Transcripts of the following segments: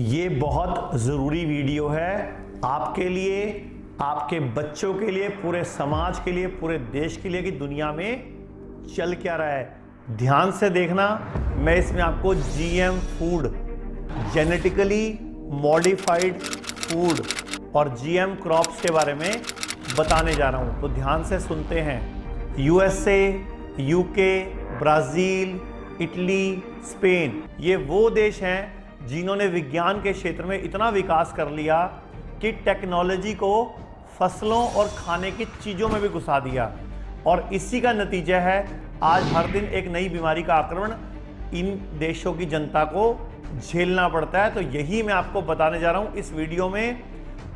ये बहुत ज़रूरी वीडियो है आपके लिए, आपके बच्चों के लिए, पूरे समाज के लिए, पूरे देश के लिए कि दुनिया में चल क्या रहा है। ध्यान से देखना। मैं इसमें आपको GM food, genetically modified food और जीएम क्रॉप्स के बारे में बताने जा रहा हूं, तो ध्यान से सुनते हैं। USA, UK, Brazil, Italy, Spain, ये वो देश हैं जिन्होंने विज्ञान के क्षेत्र में इतना विकास कर लिया कि टेक्नोलॉजी को फसलों और खाने की चीज़ों में भी घुसा दिया, और इसी का नतीजा है आज हर दिन एक नई बीमारी का आक्रमण इन देशों की जनता को झेलना पड़ता है। तो यही मैं आपको बताने जा रहा हूं इस वीडियो में,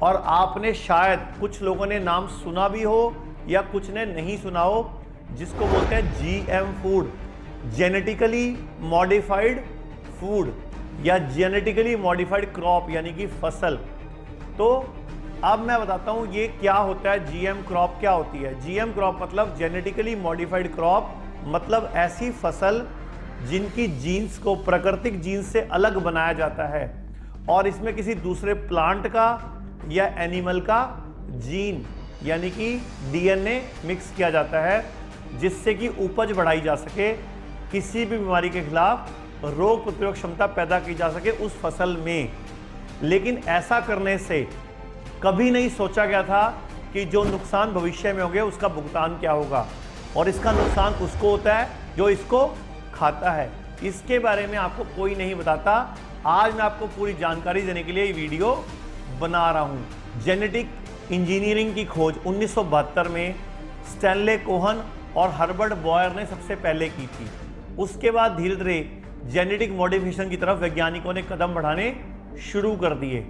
और आपने शायद कुछ लोगों ने नाम सुना भी हो या कुछ ने नहीं सुना हो, जिसको बोलते हैं GM food, genetically modified food या जेनेटिकली मॉडिफाइड क्रॉप, यानी कि फसल। तो अब मैं बताता हूं ये क्या होता है। जीएम क्रॉप क्या होती है? जीएम क्रॉप मतलब जेनेटिकली मॉडिफाइड क्रॉप, मतलब ऐसी फसल जिनकी जीन्स को प्राकृतिक जीन्स से अलग बनाया जाता है और इसमें किसी दूसरे प्लांट का या एनिमल का जीन यानी कि डीएनए मिक्स किया जाता है, जिससे कि उपज बढ़ाई जा सके, किसी भी बीमारी के खिलाफ रोग प्रतिरोधक क्षमता पैदा की जा सके उस फसल में। लेकिन ऐसा करने से कभी नहीं सोचा गया था कि जो नुकसान भविष्य में होंगे उसका भुगतान क्या होगा, और इसका नुकसान उसको होता है जो इसको खाता है। इसके बारे में आपको कोई नहीं बताता। आज मैं आपको पूरी जानकारी देने के लिए ये वीडियो बना रहा हूँ। जेनेटिक इंजीनियरिंग की खोज 1972 में स्टैनले कोहन और हर्बर्ट बॉयर ने सबसे पहले की थी। उसके बाद धीरे धीरे जेनेटिक मॉडिफिकेशन की तरफ वैज्ञानिकों ने कदम बढ़ाने शुरू कर दिए।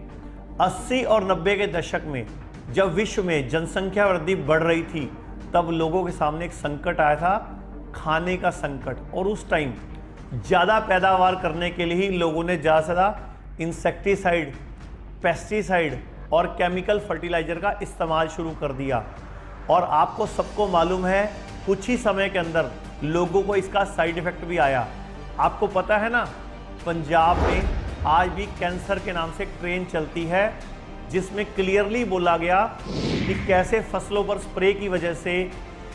80 और 90 के दशक में जब विश्व में जनसंख्या वृद्धि बढ़ रही थी, तब लोगों के सामने एक संकट आया था, खाने का संकट। और उस टाइम ज़्यादा पैदावार करने के लिए ही लोगों ने ज़्यादा से ज़्यादा इंसेक्टिसाइड, पेस्टिसाइड और केमिकल फर्टिलाइज़र का इस्तेमाल शुरू कर दिया। और आपको सबको मालूम है कुछ ही समय के अंदर लोगों को इसका साइड इफ़ेक्ट भी आया। आपको पता है ना, पंजाब में आज भी कैंसर के नाम से एक ट्रेन चलती है, जिसमें क्लियरली बोला गया कि कैसे फसलों पर स्प्रे की वजह से,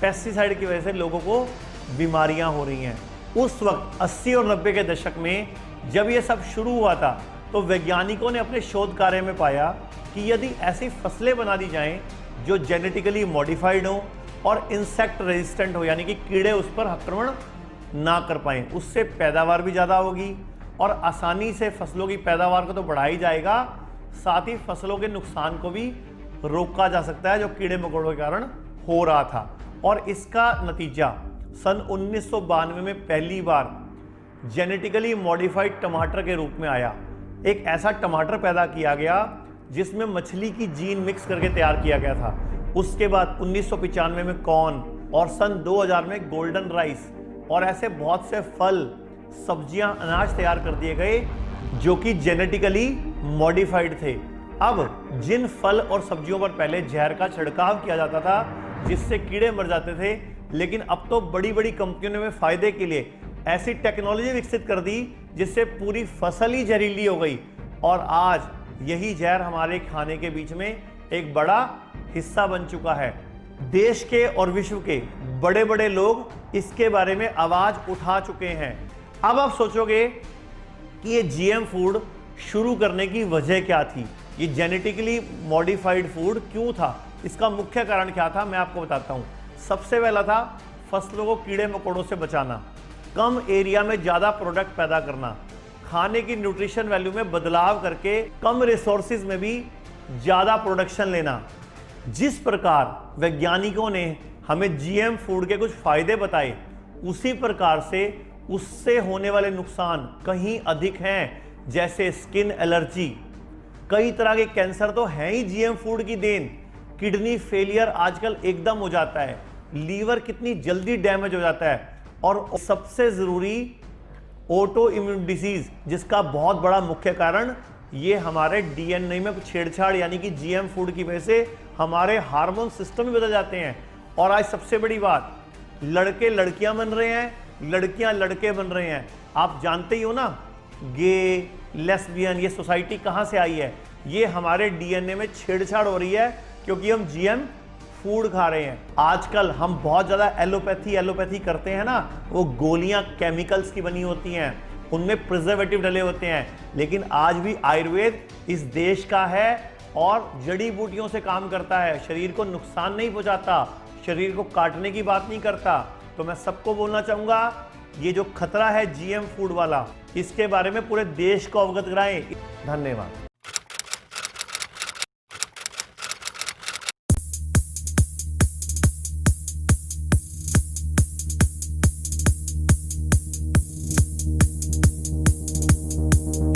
पेस्टिसाइड की वजह से लोगों को बीमारियां हो रही हैं। उस वक्त 80 और 90 के दशक में जब ये सब शुरू हुआ था, तो वैज्ञानिकों ने अपने शोध कार्य में पाया कि यदि ऐसी फसलें बना दी जाएं जो जेनेटिकली मॉडिफाइड हो और इंसेक्ट रेजिस्टेंट हो, यानी कि कीड़े उस पर आक्रमण ना कर पाएं, उससे पैदावार भी ज़्यादा होगी और आसानी से फसलों की पैदावार को तो बढ़ा ही जाएगा, साथ ही फसलों के नुकसान को भी रोका जा सकता है जो कीड़े मकोड़ों के कारण हो रहा था। और इसका नतीजा सन 1992 में पहली बार जेनेटिकली मॉडिफाइड टमाटर के रूप में आया। एक ऐसा टमाटर पैदा किया गया जिसमें मछली की जीन मिक्स करके तैयार किया गया था। उसके बाद 1995 में कॉर्न और सन 2000 में गोल्डन राइस और ऐसे बहुत से फल, सब्जियां, अनाज तैयार कर दिए गए जो कि जेनेटिकली मॉडिफाइड थे। अब जिन फल और सब्जियों पर पहले जहर का छिड़काव किया जाता था जिससे कीड़े मर जाते थे, लेकिन अब तो बड़ी बड़ी कंपनियों ने फायदे के लिए ऐसी टेक्नोलॉजी विकसित कर दी जिससे पूरी फसल ही जहरीली हो गई, और आज यही जहर हमारे खाने के बीच में एक बड़ा हिस्सा बन चुका है। देश के और विश्व के बड़े बड़े लोग इसके बारे में आवाज उठा चुके हैं। अब आप सोचोगे कि ये जीएम फूड शुरू करने की वजह क्या थी, ये जेनेटिकली मॉडिफाइड फूड क्यों था, इसका मुख्य कारण क्या था, मैं आपको बताता हूं। सबसे पहला था फसलों को कीड़े मकोड़ों से बचाना, कम एरिया में ज़्यादा प्रोडक्ट पैदा करना, खाने की न्यूट्रिशन वैल्यू में बदलाव करके कम रिसोर्सेज में भी ज़्यादा प्रोडक्शन लेना। जिस प्रकार वैज्ञानिकों ने हमें जीएम फूड के कुछ फायदे बताए, उसी प्रकार से उससे होने वाले नुकसान कहीं अधिक हैं, जैसे स्किन एलर्जी, कई तरह के कैंसर तो हैं ही जीएम फूड की देन। किडनी फेलियर आजकल एकदम हो जाता है, लीवर कितनी जल्दी डैमेज हो जाता है, और सबसे ज़रूरी ऑटो इम्यून डिजीज, जिसका बहुत बड़ा मुख्य कारण ये हमारे डीएनए में छेड़छाड़ यानी कि जीएम फूड की वजह से हमारे हार्मोन सिस्टम भी बदल जाते हैं। और आज सबसे बड़ी बात, लड़के लड़कियां बन रहे हैं, लड़कियां लड़के बन रहे हैं। आप जानते ही हो ना गे, लेस्बियन, ये सोसाइटी कहाँ से आई है? ये हमारे डीएनए में छेड़छाड़ हो रही है क्योंकि हम जीएम फूड खा रहे हैं। आजकल हम बहुत ज़्यादा एलोपैथी करते हैं ना, वो गोलियां केमिकल्स की बनी होती हैं, उनमें प्रिजर्वेटिव डले होते हैं। लेकिन आज भी आयुर्वेद इस देश का है और जड़ी बूटियों से काम करता है, शरीर को नुकसान नहीं पहुंचाता, शरीर को काटने की बात नहीं करता। तो मैं सबको बोलना चाहूँगा, ये जो खतरा है जीएम फूड वाला, इसके बारे में पूरे देश को अवगत कराएं। धन्यवाद।